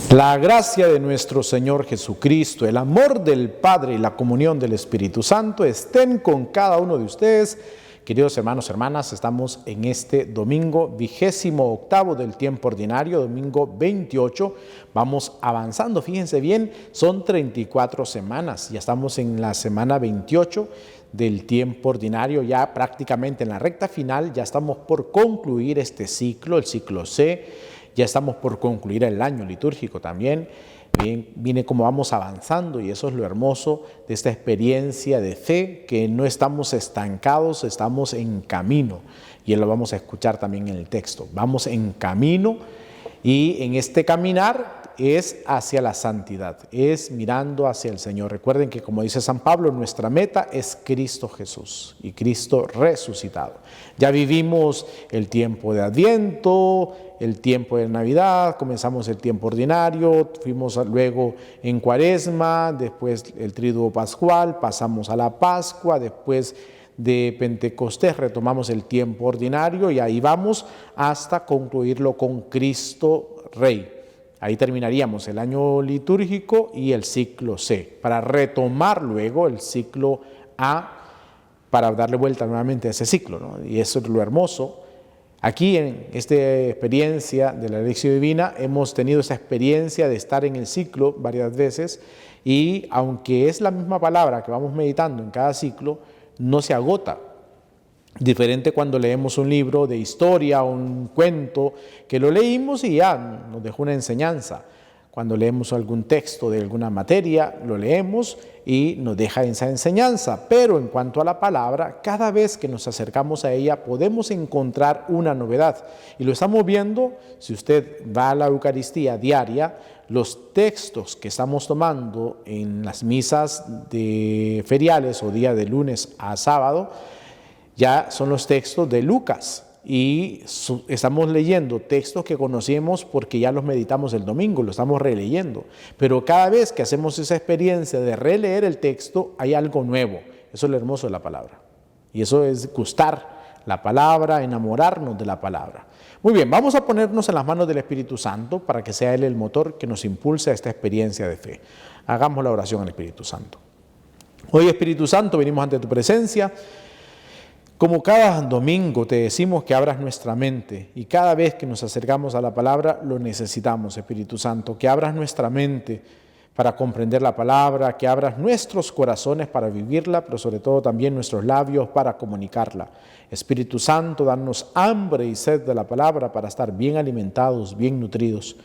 La gracia de nuestro Señor Jesucristo, el amor del Padre y la comunión del Espíritu Santo estén con cada uno de ustedes. Queridos hermanos, hermanas, estamos en este domingo 28º del tiempo ordinario, domingo 28. Vamos avanzando, fíjense bien, son 34 semanas. Ya estamos en la semana 28 del tiempo ordinario, ya prácticamente en la recta final. Ya estamos por concluir este ciclo, el ciclo C. Ya estamos por concluir el año litúrgico también. Viene como vamos avanzando, y eso es lo hermoso de esta experiencia de fe, que no estamos estancados, estamos en camino. Y lo vamos a escuchar también en el texto. Vamos en camino, y en este caminar es hacia la santidad, es mirando hacia el Señor. Recuerden que, como dice San Pablo, nuestra meta es Cristo Jesús y Cristo resucitado. Ya vivimos el tiempo de Adviento, el tiempo de Navidad, comenzamos el tiempo ordinario, fuimos luego en Cuaresma, después el Tríduo Pascual, pasamos a la Pascua, después de Pentecostés retomamos el tiempo ordinario, y ahí vamos hasta concluirlo con Cristo Rey. Ahí terminaríamos el año litúrgico y el ciclo C, para retomar luego el ciclo A, para darle vuelta nuevamente a ese ciclo, ¿no? Y eso es lo hermoso. Aquí en esta experiencia de la Lección Divina hemos tenido esa experiencia de estar en el ciclo varias veces, y aunque es la misma palabra que vamos meditando en cada ciclo, no se agota. Diferente cuando leemos un libro de historia o un cuento que lo leímos y ya nos dejó una enseñanza. Cuando leemos algún texto de alguna materia, lo leemos y nos deja esa enseñanza. Pero en cuanto a la palabra, cada vez que nos acercamos a ella podemos encontrar una novedad. Y lo estamos viendo, si usted va a la Eucaristía diaria, los textos que estamos tomando en las misas de feriales o día de lunes a sábado, ya son los textos de Lucas, y estamos leyendo textos que conocemos porque ya los meditamos el domingo, lo estamos releyendo. Pero cada vez que hacemos esa experiencia de releer el texto, hay algo nuevo. Eso es lo hermoso de la palabra. Y eso es gustar la palabra, enamorarnos de la palabra. Muy bien, vamos a ponernos en las manos del Espíritu Santo para que sea Él el motor que nos impulse a esta experiencia de fe. Hagamos la oración al Espíritu Santo. Hoy, Espíritu Santo, venimos ante tu presencia. Como cada domingo te decimos que abras nuestra mente, y cada vez que nos acercamos a la palabra lo necesitamos, Espíritu Santo, que abras nuestra mente para comprender la palabra, que abras nuestros corazones para vivirla, pero sobre todo también nuestros labios para comunicarla. Espíritu Santo, danos hambre y sed de la palabra para estar bien alimentados, bien nutridos.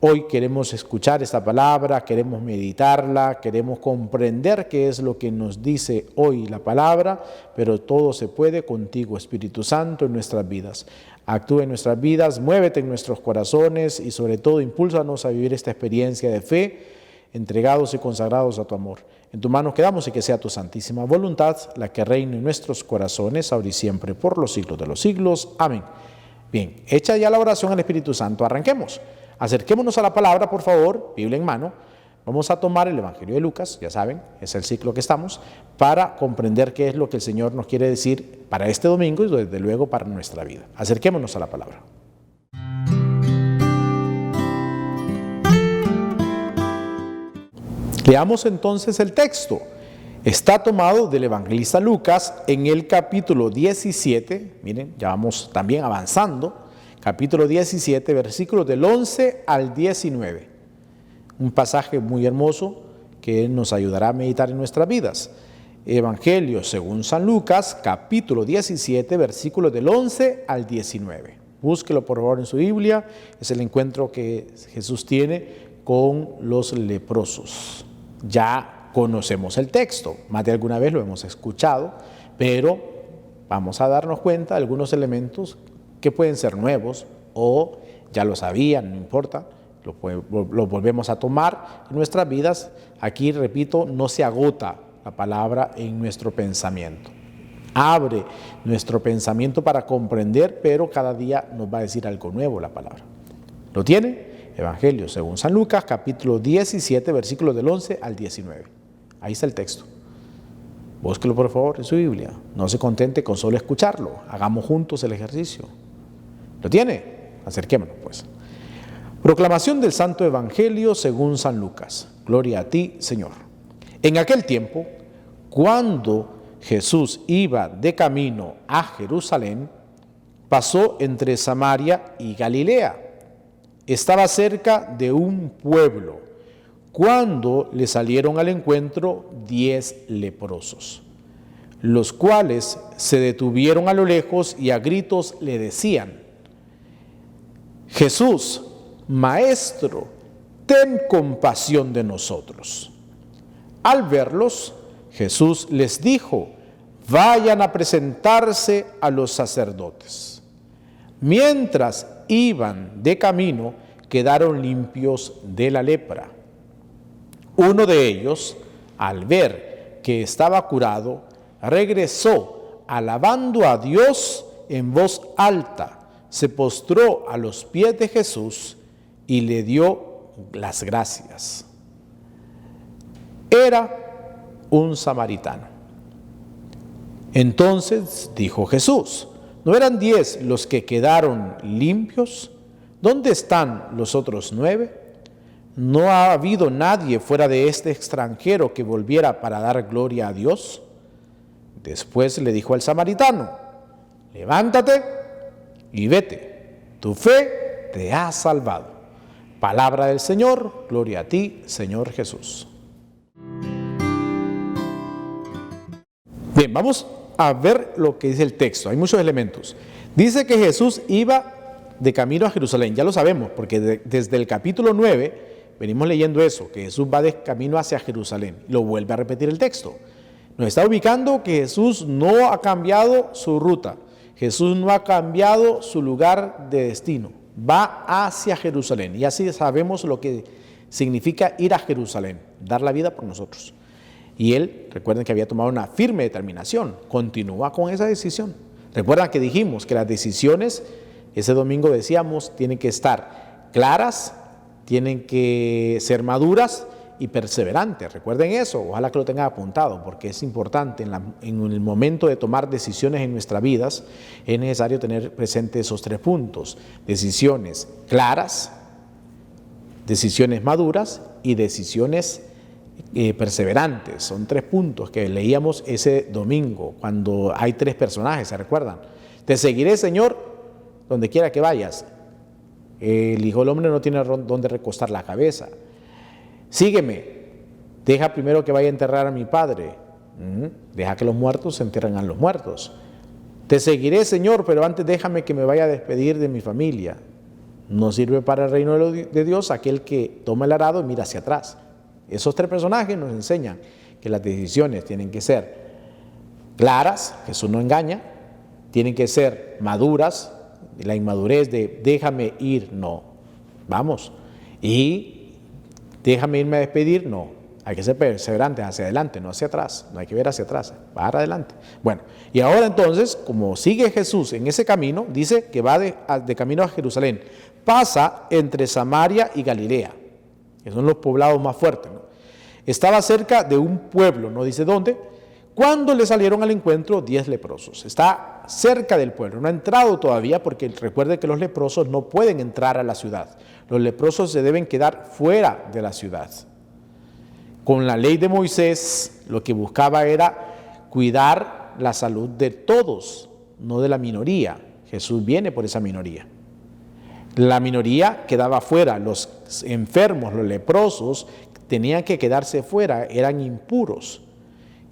Hoy queremos escuchar esta palabra, queremos meditarla, queremos comprender qué es lo que nos dice hoy la palabra, pero todo se puede contigo, Espíritu Santo, en nuestras vidas. Actúa en nuestras vidas, muévete en nuestros corazones, y sobre todo impúlsanos a vivir esta experiencia de fe, entregados y consagrados a tu amor. En tus manos quedamos, y que sea tu santísima voluntad la que reine en nuestros corazones, ahora y siempre, por los siglos de los siglos. Amén. Bien, hecha ya la oración al Espíritu Santo, arranquemos. Acerquémonos a la palabra, por favor, Biblia en mano. Vamos a tomar el Evangelio de Lucas, ya saben, es el ciclo que estamos, para comprender qué es lo que el Señor nos quiere decir para este domingo y desde luego para nuestra vida. Acerquémonos a la palabra. Leamos entonces el texto. Está tomado del evangelista Lucas en el capítulo 17, miren, ya vamos también avanzando, capítulo 17, versículos del 11 al 19. Un pasaje muy hermoso que nos ayudará a meditar en nuestras vidas. Evangelio según San Lucas, capítulo 17, versículos del 11 al 19. Búsquelo por favor en su Biblia, es el encuentro que Jesús tiene con los leprosos. Ya conocemos el texto, más de alguna vez lo hemos escuchado, pero vamos a darnos cuenta de algunos elementos que pueden ser nuevos o ya lo sabían, no importa, lo volvemos a tomar en nuestras vidas. Aquí, repito, no se agota la palabra en nuestro pensamiento. Abre nuestro pensamiento para comprender, pero cada día nos va a decir algo nuevo la palabra. ¿Lo tiene? Evangelio según San Lucas, capítulo 17, versículos del 11 al 19. Ahí está el texto. Búsquelo por favor en su Biblia. No se contente con solo escucharlo. Hagamos juntos el ejercicio. ¿Lo tiene? Acerquémonos pues. Proclamación del Santo Evangelio según San Lucas. Gloria a ti, Señor. En aquel tiempo, cuando Jesús iba de camino a Jerusalén, pasó entre Samaria y Galilea. Estaba cerca de un pueblo, cuando le salieron al encuentro 10 leprosos, los cuales se detuvieron a lo lejos y a gritos le decían: Jesús, Maestro, ten compasión de nosotros. Al verlos, Jesús les dijo: vayan a presentarse a los sacerdotes. Mientras iban de camino, quedaron limpios de la lepra. Uno de ellos, al ver que estaba curado, regresó alabando a Dios en voz alta, se postró a los pies de Jesús y le dio las gracias. Era un samaritano. Entonces dijo Jesús: ¿no eran 10 los que quedaron limpios? ¿Dónde están los otros 9? ¿No ha habido nadie fuera de este extranjero que volviera para dar gloria a Dios? Después le dijo al samaritano: levántate y vete, tu fe te ha salvado. Palabra del Señor, gloria a ti, Señor Jesús. Bien, vamos a ver lo que dice el texto. Hay muchos elementos. Dice que Jesús iba de camino a Jerusalén. Ya lo sabemos, porque desde el capítulo 9 venimos leyendo eso, que Jesús va de camino hacia Jerusalén. Lo vuelve a repetir el texto. Nos está ubicando que Jesús no ha cambiado su ruta. Jesús no ha cambiado su lugar de destino. Va hacia Jerusalén. Y así sabemos lo que significa ir a Jerusalén, dar la vida por nosotros. Y él, recuerden que había tomado una firme determinación, continúa con esa decisión. Recuerdan que dijimos que las decisiones, ese domingo decíamos, tienen que estar claras, tienen que ser maduras y perseverantes. Recuerden eso, ojalá que lo tengan apuntado, porque es importante en el momento de tomar decisiones en nuestras vidas, es necesario tener presente esos 3 puntos: decisiones claras, decisiones maduras y decisiones perseverantes. Son 3 puntos que leíamos ese domingo, cuando hay 3 personajes, ¿se recuerdan? Te seguiré, Señor, donde quiera que vayas. El Hijo del Hombre no tiene dónde recostar la cabeza. Sígueme, deja primero que vaya a enterrar a mi Padre. Deja que los muertos se entierren a los muertos. Te seguiré, Señor, pero antes déjame que me vaya a despedir de mi familia. No sirve para el reino de Dios aquel que toma el arado y mira hacia atrás. Esos 3 personajes nos enseñan que las decisiones tienen que ser claras, Jesús no engaña, tienen que ser maduras, la inmadurez de déjame ir, no, vamos, y déjame irme a despedir, no, hay que ser perseverantes hacia adelante, no hacia atrás, no hay que ver hacia atrás, para adelante. Bueno, y ahora entonces, como sigue Jesús en ese camino, dice que va de camino a Jerusalén, pasa entre Samaria y Galilea, que son los poblados más fuertes, ¿no? Estaba cerca de un pueblo, no dice dónde, cuando le salieron al encuentro 10 leprosos. Está cerca del pueblo, no ha entrado todavía, porque recuerde que los leprosos no pueden entrar a la ciudad. Los leprosos se deben quedar fuera de la ciudad. Con la ley de Moisés, lo que buscaba era cuidar la salud de todos, no de la minoría. Jesús viene por esa minoría. La minoría quedaba fuera, los enfermos, los leprosos, tenían que quedarse fuera, eran impuros.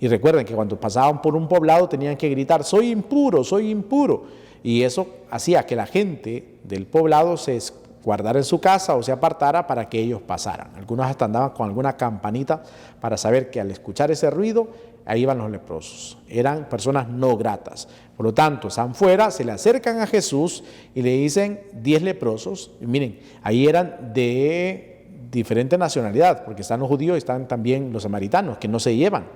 Y recuerden que cuando pasaban por un poblado tenían que gritar: soy impuro, soy impuro. Y eso hacía que la gente del poblado se guardara en su casa o se apartara para que ellos pasaran. Algunos hasta andaban con alguna campanita para saber que al escuchar ese ruido, ahí iban los leprosos. Eran personas no gratas. Por lo tanto, están fuera, se le acercan a Jesús y le dicen 10 leprosos. Y miren, ahí eran de diferente nacionalidad, porque están los judíos y están también los samaritanos, que no se llevan.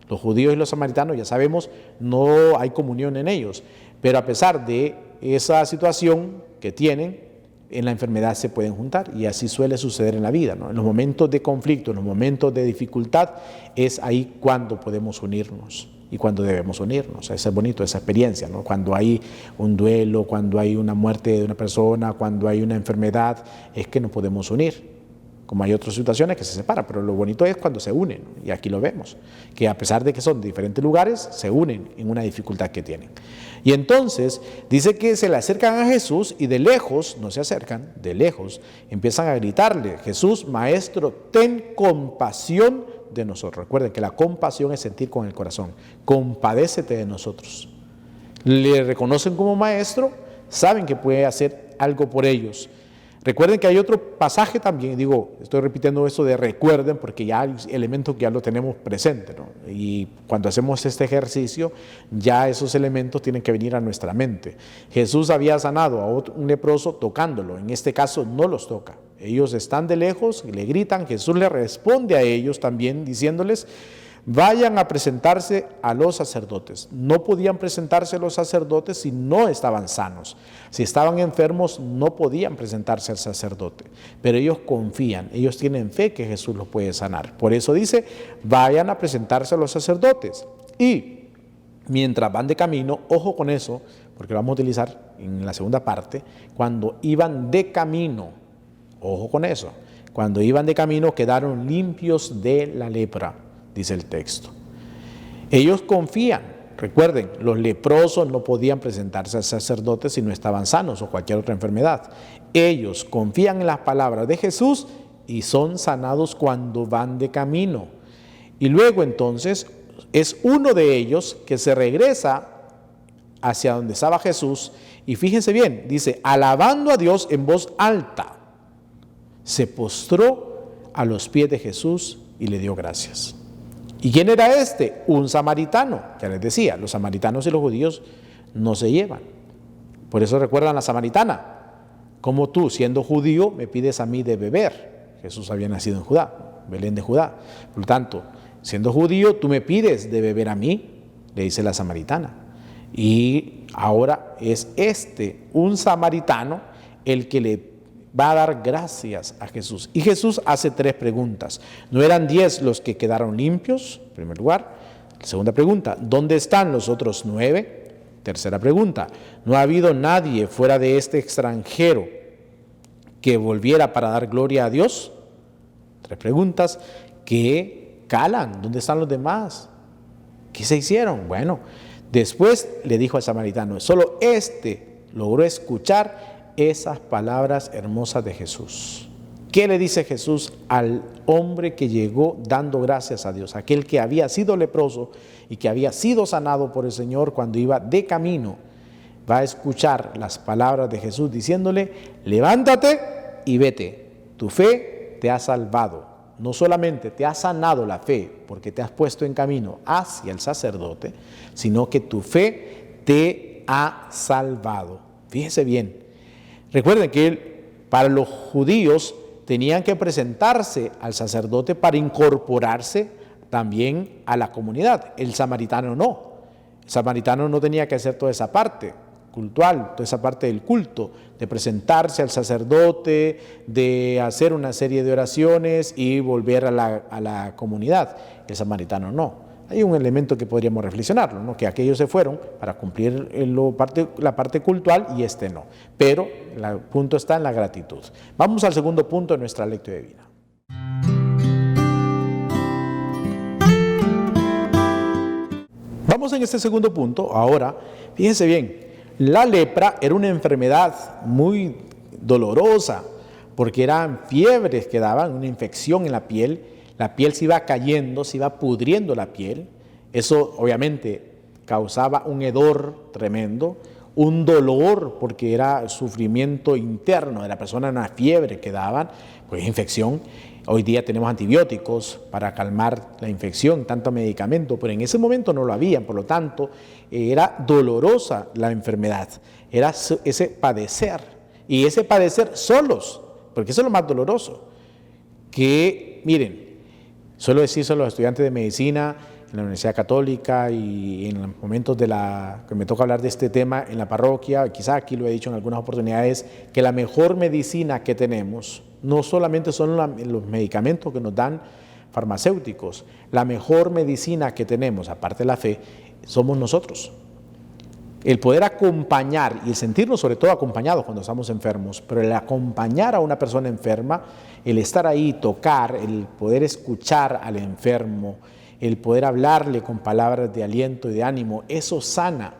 Los judíos y los samaritanos, ya sabemos, no hay comunión en ellos. Pero a pesar de esa situación que tienen, en la enfermedad se pueden juntar, y así suele suceder en la vida, ¿no? En los momentos de conflicto, en los momentos de dificultad, es ahí cuando podemos unirnos. y cuando debemos unirnos. Eso es bonito, esa experiencia, ¿no? Cuando hay un duelo, cuando hay una muerte de una persona, cuando hay una enfermedad, es que nos podemos unir. Como hay otras situaciones que se separan, pero lo bonito es cuando se unen, y aquí lo vemos, que a pesar de que son de diferentes lugares, se unen en una dificultad que tienen. Y entonces dice que se le acercan a Jesús y de lejos, no se acercan, de lejos, empiezan a gritarle: Jesús, Maestro, ten compasión de nosotros. Recuerden que la compasión es sentir con el corazón. Compadécete de nosotros. Le reconocen como maestro, saben que puede hacer algo por ellos. Recuerden que hay otro pasaje también, digo, estoy repitiendo esto de recuerden porque ya hay elementos que ya lo tenemos presente, ¿no? Y cuando hacemos este ejercicio, ya esos elementos tienen que venir a nuestra mente. Jesús había sanado a un leproso tocándolo, en este caso no los toca. Ellos están de lejos, le gritan, Jesús le responde a ellos también diciéndoles: vayan a presentarse a los sacerdotes. No podían presentarse a los sacerdotes si no estaban sanos. Si estaban enfermos, no podían presentarse al sacerdote. Pero ellos confían, ellos tienen fe que Jesús los puede sanar. Por eso dice: vayan a presentarse a los sacerdotes. Y mientras van de camino, ojo con eso, porque lo vamos a utilizar en la segunda parte, cuando iban de camino, ojo con eso, cuando iban de camino quedaron limpios de la lepra. Dice el texto. Ellos confían. Recuerden, los leprosos no podían presentarse al sacerdote si no estaban sanos o cualquier otra enfermedad. Ellos confían en las palabras de Jesús y son sanados cuando van de camino. Y luego entonces es uno de ellos que se regresa hacia donde estaba Jesús y fíjense bien, dice: alabando a Dios en voz alta, se postró a los pies de Jesús y le dio gracias. ¿Y quién era este? Un samaritano. Ya les decía, los samaritanos y los judíos no se llevan. Por eso recuerdan a la samaritana: como tú, siendo judío, me pides a mí de beber. Jesús había nacido en Judá, Belén de Judá. Por lo tanto, siendo judío, tú me pides de beber a mí, le dice la samaritana. Y ahora es un samaritano, el que le va a dar gracias a Jesús. Y Jesús hace 3 preguntas. ¿No eran 10 los que quedaron limpios? En primer lugar. Segunda pregunta: ¿dónde están los otros 9? Tercera pregunta: ¿no ha habido nadie fuera de este extranjero que volviera para dar gloria a Dios? 3 preguntas que calan. ¿Dónde están los demás? ¿Qué se hicieron? Bueno, después le dijo al samaritano: solo logró escuchar esas palabras hermosas de Jesús. ¿Qué le dice Jesús al hombre que llegó dando gracias a Dios? Aquel que había sido leproso y que había sido sanado por el Señor cuando iba de camino. Va a escuchar las palabras de Jesús diciéndole: levántate y vete, tu fe te ha salvado. No solamente te ha sanado la fe porque te has puesto en camino hacia el sacerdote, sino que tu fe te ha salvado. Fíjese bien. Recuerden que para los judíos tenían que presentarse al sacerdote para incorporarse también a la comunidad. El samaritano no. El samaritano no tenía que hacer toda esa parte cultural, toda esa parte del culto, de presentarse al sacerdote, de hacer una serie de oraciones y volver a la comunidad. El samaritano no. Hay un elemento que podríamos reflexionarlo, ¿no? Que aquellos se fueron para cumplir la parte cultural y no. Pero el punto está en la gratitud. Vamos al segundo punto de nuestra lectura divina. Vamos en este segundo punto. Ahora, fíjense bien, la lepra era una enfermedad muy dolorosa porque eran fiebres que daban, una infección en la piel se iba cayendo, se iba pudriendo la piel. Eso obviamente causaba un hedor tremendo, un dolor porque era sufrimiento interno de la persona, una fiebre que daban, pues infección. Hoy día tenemos antibióticos para calmar la infección, tanto medicamento, pero en ese momento no lo habían, por lo tanto era dolorosa la enfermedad, era ese padecer, y ese padecer solos, porque eso es lo más doloroso, que miren, suelo decírselo a los estudiantes de medicina en la Universidad Católica y en los momentos que me toca hablar de este tema en la parroquia, quizá aquí lo he dicho en algunas oportunidades, que la mejor medicina que tenemos no solamente son los medicamentos que nos dan farmacéuticos. La mejor medicina que tenemos, aparte de la fe, somos nosotros. El poder acompañar y el sentirnos sobre todo acompañados cuando estamos enfermos, pero el acompañar a una persona enferma, el estar ahí, tocar, el poder escuchar al enfermo, el poder hablarle con palabras de aliento y de ánimo, eso sana.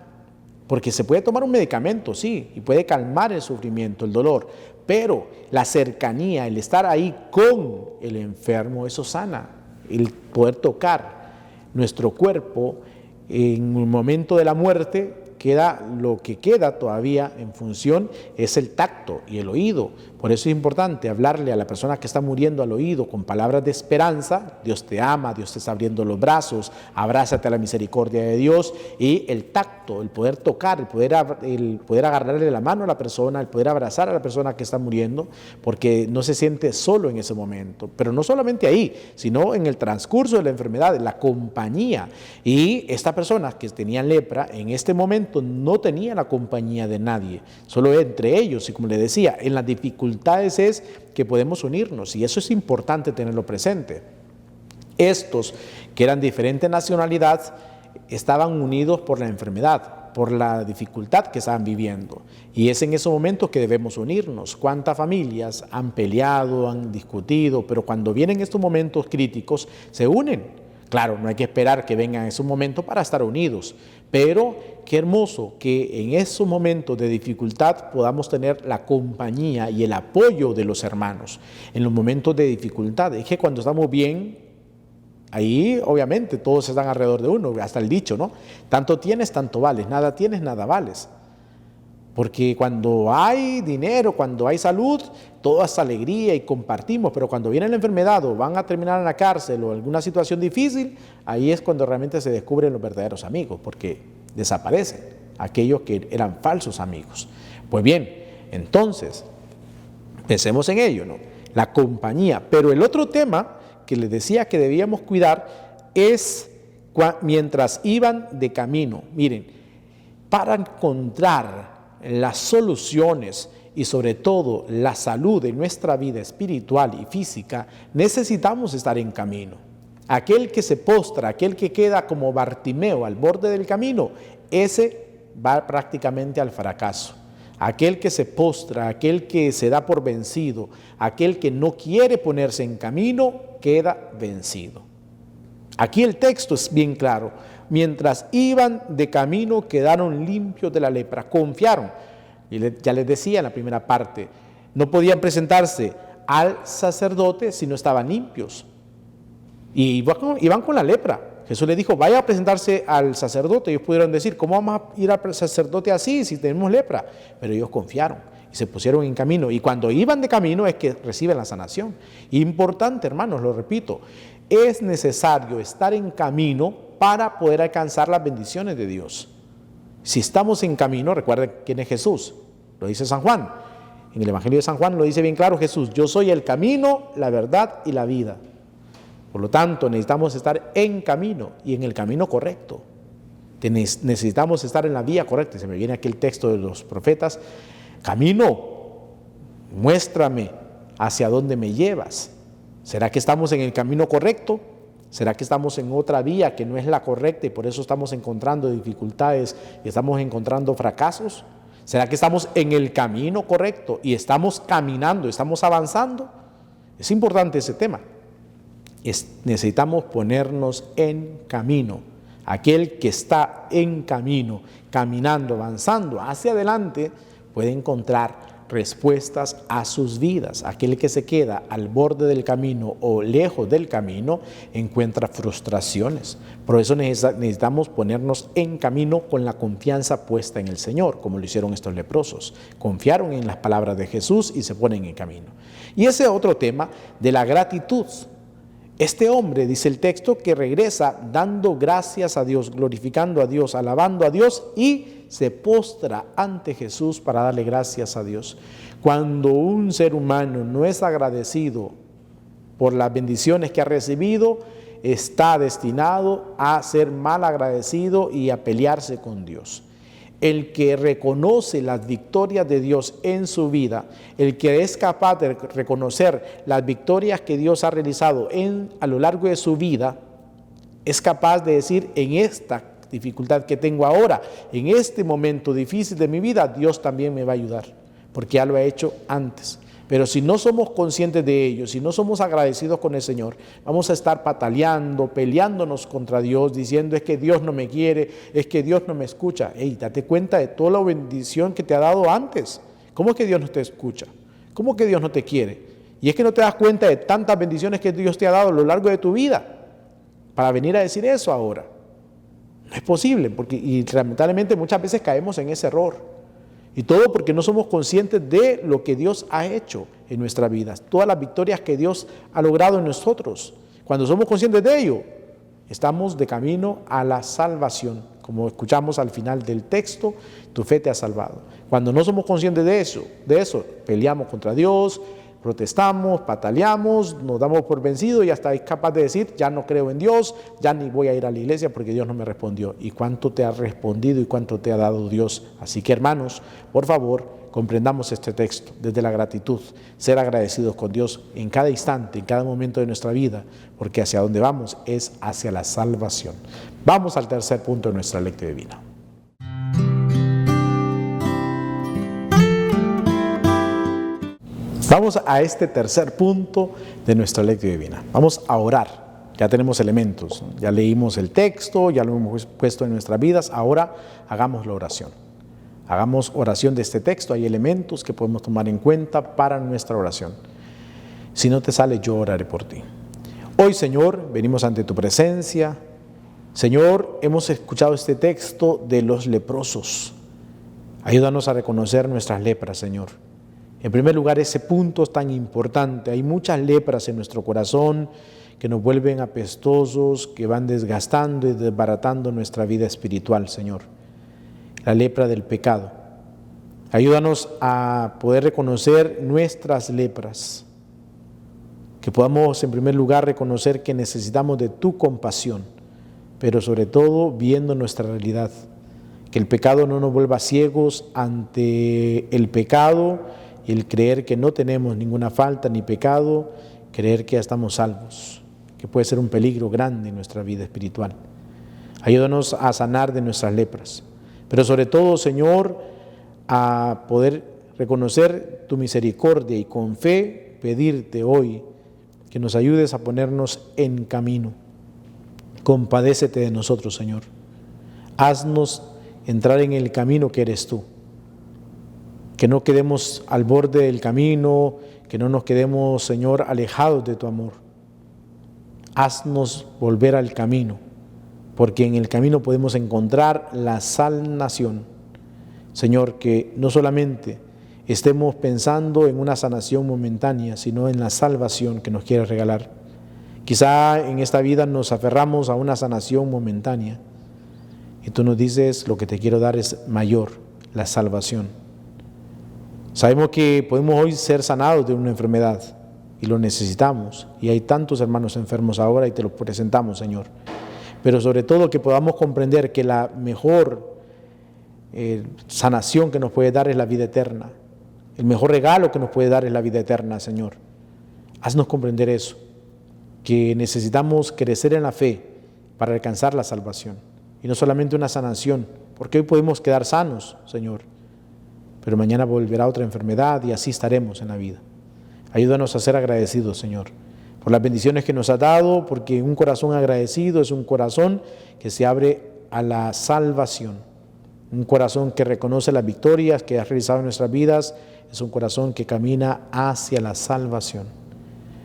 Porque se puede tomar un medicamento, sí, y puede calmar el sufrimiento, el dolor, pero la cercanía, el estar ahí con el enfermo, eso sana. El poder tocar nuestro cuerpo en un momento de la muerte, lo que queda todavía en función es el tacto y el oído. Por eso es importante hablarle a la persona que está muriendo al oído con palabras de esperanza. Dios te ama, Dios te está abriendo los brazos, abrázate a la misericordia de Dios. Y el tacto, el poder tocar, el poder agarrarle la mano a la persona, el poder abrazar a la persona que está muriendo, porque no se siente solo en ese momento. Pero no solamente ahí, sino en el transcurso de la enfermedad, la compañía. Y esta persona que tenía lepra en este momento no tenía la compañía de nadie, solo entre ellos. Y como le decía, en las dificultades es que podemos unirnos, y eso es importante tenerlo presente. Estos que eran diferente nacionalidad estaban unidos por la enfermedad, por la dificultad que estaban viviendo, y es en esos momentos que debemos unirnos. ¿Cuántas familias han peleado, han discutido, pero cuando vienen estos momentos críticos se unen? Claro, no hay que esperar que vengan esos momentos para estar unidos, pero qué hermoso que en esos momentos de dificultad podamos tener la compañía y el apoyo de los hermanos. En los momentos de dificultad, es que cuando estamos bien, ahí obviamente todos están alrededor de uno, hasta el dicho, ¿no? Tanto tienes, tanto vales, nada tienes, nada vales. Porque cuando hay dinero, cuando hay salud, todo es alegría y compartimos, pero cuando viene la enfermedad o van a terminar en la cárcel o alguna situación difícil, ahí es cuando realmente se descubren los verdaderos amigos, porque desaparecen aquellos que eran falsos amigos. Pues bien, entonces, pensemos en ello, ¿no? La compañía. Pero el otro tema que les decía que debíamos cuidar es mientras iban de camino. Miren, para encontrar las soluciones y sobre todo la salud de nuestra vida espiritual y física, necesitamos estar en camino. Aquel que se postra, aquel que queda como Bartimeo al borde del camino, ese va prácticamente al fracaso. Aquel que se postra, aquel que se da por vencido, aquel que no quiere ponerse en camino, queda vencido. Aquí el texto es bien claro. Mientras iban de camino, quedaron limpios de la lepra, confiaron. Y ya les decía en la primera parte, no podían presentarse al sacerdote si no estaban limpios. Y iban con la lepra. Jesús les dijo, vaya a presentarse al sacerdote. Ellos pudieron decir, ¿cómo vamos a ir al sacerdote así si tenemos lepra? Pero ellos confiaron y se pusieron en camino. Y cuando iban de camino es que reciben la sanación. Importante, hermanos, lo repito, es necesario estar en camino para poder alcanzar las bendiciones de Dios. Si estamos en camino, recuerden quién es Jesús, lo dice San Juan. En el Evangelio de San Juan lo dice bien claro Jesús, yo soy el camino, la verdad y la vida. Por lo tanto, necesitamos estar en camino y en el camino correcto. Necesitamos estar en la vía correcta. Se me viene aquí el texto de los profetas, camino, muéstrame hacia dónde me llevas. ¿Será que estamos en el camino correcto? ¿Será que estamos en otra vía que no es la correcta y por eso estamos encontrando dificultades y estamos encontrando fracasos? ¿Será que estamos en el camino correcto y estamos caminando, estamos avanzando? Es importante ese tema. Necesitamos ponernos en camino. Aquel que está en camino, caminando, avanzando hacia adelante, puede encontrar respuestas a sus vidas. Aquel que se queda al borde del camino o lejos del camino encuentra frustraciones. Por eso necesitamos ponernos en camino con la confianza puesta en el Señor, como lo hicieron estos leprosos. Confiaron en las palabras de Jesús y se ponen en camino. Y ese otro tema de la gratitud. Este hombre, dice el texto, que regresa dando gracias a Dios, glorificando a Dios, alabando a Dios y se postra ante Jesús para darle gracias a Dios. Cuando un ser humano no es agradecido por las bendiciones que ha recibido, está destinado a ser mal agradecido y a pelearse con Dios. el que reconoce las victorias de Dios en su vida, el que es capaz de reconocer las victorias que Dios ha realizado a lo largo de su vida, es capaz de decir: en esta dificultad que tengo ahora, en este momento difícil de mi vida, Dios también me va a ayudar, porque ya lo ha hecho antes. Pero si no somos conscientes de ello, si no somos agradecidos con el Señor, vamos a estar pataleando, peleándonos contra Dios, diciendo: es que Dios no me quiere, es que Dios no me escucha. Ey, date cuenta de toda la bendición que te ha dado antes. ¿Cómo es que Dios no te escucha? ¿Cómo que Dios no te quiere? Y es que no te das cuenta de tantas bendiciones que Dios te ha dado a lo largo de tu vida para venir a decir eso ahora. No es posible, y lamentablemente muchas veces caemos en ese error. Y todo porque no somos conscientes de lo que Dios ha hecho en nuestras vidas, todas las victorias que Dios ha logrado en nosotros. Cuando somos conscientes de ello, estamos de camino a la salvación. Como escuchamos al final del texto, tu fe te ha salvado. Cuando no somos conscientes de eso, peleamos contra Dios, protestamos, pataleamos, nos damos por vencidos y hasta es capaz de decir: ya no creo en Dios, ya ni voy a ir a la iglesia porque Dios no me respondió. ¿Y cuánto te ha respondido y cuánto te ha dado Dios? Así que, hermanos, por favor, comprendamos este texto desde la gratitud, ser agradecidos con Dios en cada instante, en cada momento de nuestra vida, porque hacia donde vamos es hacia la salvación. Vamos al tercer punto de nuestra lectura divina. Vamos a este tercer punto de nuestra lectura divina. Vamos a orar. Ya tenemos elementos, ya leímos el texto, ya lo hemos puesto en nuestras vidas. Ahora hagamos la oración. Hagamos oración de este texto. Hay elementos que podemos tomar en cuenta para nuestra oración. Si no te sale, yo oraré por ti. Hoy, Señor, venimos ante tu presencia. Señor, hemos escuchado este texto de los leprosos. Ayúdanos a reconocer nuestras lepras, Señor. En primer lugar, ese punto es tan importante. Hay muchas lepras en nuestro corazón que nos vuelven apestosos, que van desgastando y desbaratando nuestra vida espiritual, Señor. La lepra del pecado. Ayúdanos a poder reconocer nuestras lepras. Que podamos, en primer lugar, reconocer que necesitamos de tu compasión, pero sobre todo viendo nuestra realidad. Que el pecado no nos vuelva ciegos ante el pecado, el creer que no tenemos ninguna falta ni pecado, creer que ya estamos salvos, que puede ser un peligro grande en nuestra vida espiritual. Ayúdanos a sanar de nuestras lepras, pero sobre todo, Señor, a poder reconocer tu misericordia y con fe pedirte hoy que nos ayudes a ponernos en camino. Compadécete de nosotros, Señor. Haznos entrar en el camino que eres tú. Que no quedemos al borde del camino, que no nos quedemos, Señor, alejados de tu amor. Haznos volver al camino, porque en el camino podemos encontrar la sanación. Señor, que no solamente estemos pensando en una sanación momentánea, sino en la salvación que nos quieres regalar. Quizá en esta vida nos aferramos a una sanación momentánea, y tú nos dices: lo que te quiero dar es mayor, la salvación. Sabemos que podemos hoy ser sanados de una enfermedad y lo necesitamos, y hay tantos hermanos enfermos ahora y te los presentamos, Señor. Pero sobre todo que podamos comprender que la mejor sanación que nos puede dar es la vida eterna. El mejor regalo que nos puede dar es la vida eterna, Señor. Haznos comprender eso, que necesitamos crecer en la fe para alcanzar la salvación, y no solamente una sanación, porque hoy podemos quedar sanos, Señor, pero mañana volverá otra enfermedad y así estaremos en la vida. Ayúdanos a ser agradecidos, Señor, por las bendiciones que nos has dado, porque un corazón agradecido es un corazón que se abre a la salvación. Un corazón que reconoce las victorias que has realizado en nuestras vidas es un corazón que camina hacia la salvación.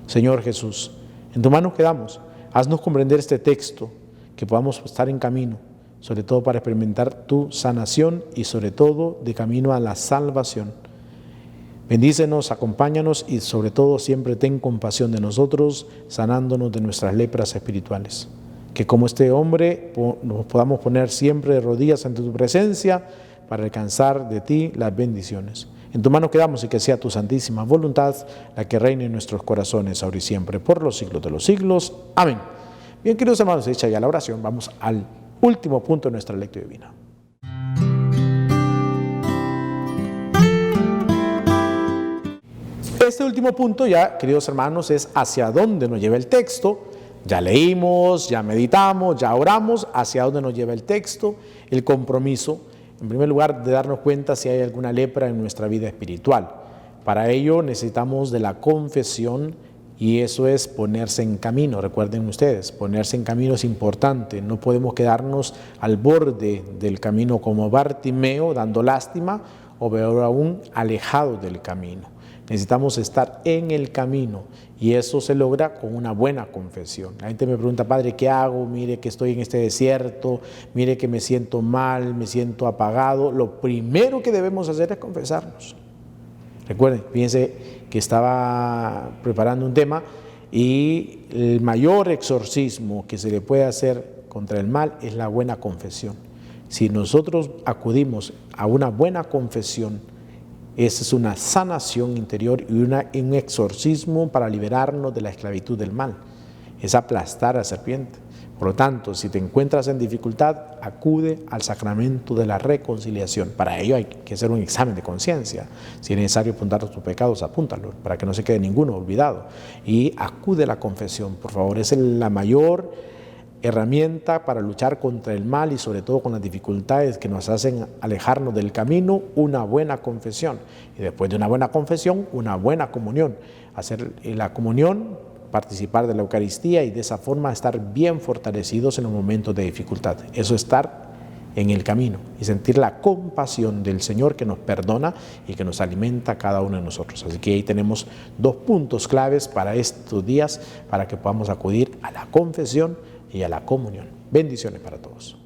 Señor Jesús, en tu mano quedamos. Haznos comprender este texto, que podamos estar en camino, sobre todo para experimentar tu sanación y sobre todo de camino a la salvación. Bendícenos, acompáñanos y sobre todo siempre ten compasión de nosotros, sanándonos de nuestras lepras espirituales. Que como este hombre nos podamos poner siempre de rodillas ante tu presencia para alcanzar de ti las bendiciones. En tu mano quedamos y que sea tu santísima voluntad la que reine en nuestros corazones ahora y siempre, por los siglos de los siglos. Amén. Bien, queridos hermanos, hecha ya la oración, vamos al último punto de nuestra lectura divina. Este último punto ya, queridos hermanos, es hacia dónde nos lleva el texto. Ya leímos, ya meditamos, ya oramos, hacia dónde nos lleva el texto, el compromiso. En primer lugar, de darnos cuenta si hay alguna lepra en nuestra vida espiritual. Para ello necesitamos de la confesión y eso es ponerse en camino. Recuerden ustedes, ponerse en camino es importante. No podemos quedarnos al borde del camino como Bartimeo, dando lástima, o peor aún, alejados del camino. Necesitamos estar en el camino y eso se logra con una buena confesión. La gente me pregunta, padre, ¿qué hago? Mire que estoy en este desierto, mire que me siento mal, me siento apagado. Lo primero que debemos hacer es confesarnos. Recuerden, fíjense que estaba preparando un tema y el mayor exorcismo que se le puede hacer contra el mal es la buena confesión. Si nosotros acudimos a una buena confesión, esa es una sanación interior y un exorcismo para liberarnos de la esclavitud del mal. Es aplastar a la serpiente. Por lo tanto, si te encuentras en dificultad, acude al sacramento de la reconciliación. Para ello hay que hacer un examen de conciencia. Si es necesario apuntar tus pecados, apúntalos para que no se quede ninguno olvidado. Y acude a la confesión, por favor. Es la mayor herramienta para luchar contra el mal y sobre todo con las dificultades que nos hacen alejarnos del camino, una buena confesión. Y después de una buena confesión, una buena comunión. Hacer la comunión, participar de la Eucaristía y de esa forma estar bien fortalecidos en los momentos de dificultad. Eso es estar en el camino y sentir la compasión del Señor que nos perdona y que nos alimenta a cada uno de nosotros. Así que ahí tenemos 2 puntos claves para estos días para que podamos acudir a la confesión y a la comunión. Bendiciones para todos.